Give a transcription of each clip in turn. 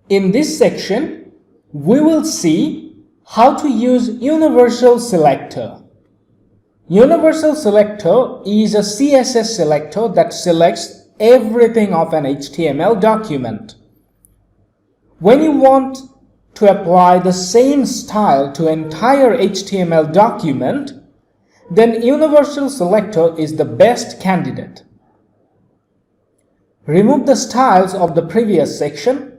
In this section, we will see how to use Universal Selector. Universal Selector is a CSS selector that selects everything of an HTML document. When you want to apply the same style to entire HTML document, then Universal Selector is the best candidate. Remove the styles of the previous section.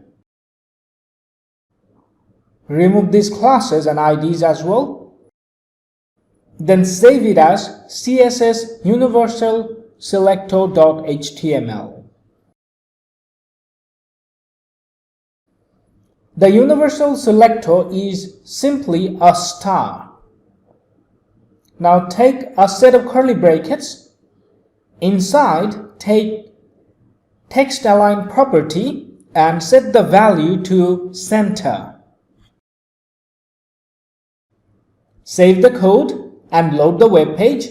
Remove these classes and IDs as well. Then save it as CSS Universal Selector.html. The Universal Selector is simply a star. Now take a set of curly brackets. Inside, take text align property and set the value to center. Save the code and load the web page.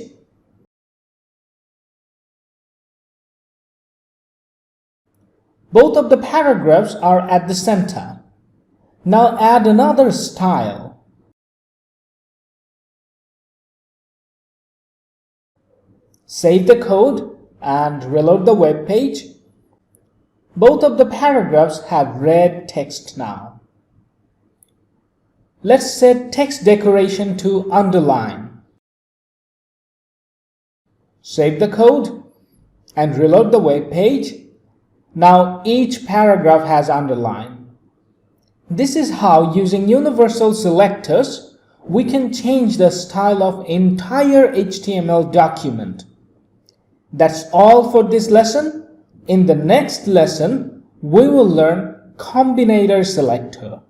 Both of the paragraphs are at the center. Now add another style. Save the code and reload the web page. Both of the paragraphs have red text now. Let's set text decoration to underline. Save the code and reload the web page. Now each paragraph has underline. This is how, using universal selectors, we can change the style of entire HTML document. That's all for this lesson. In the next lesson, we will learn Combinator Selector.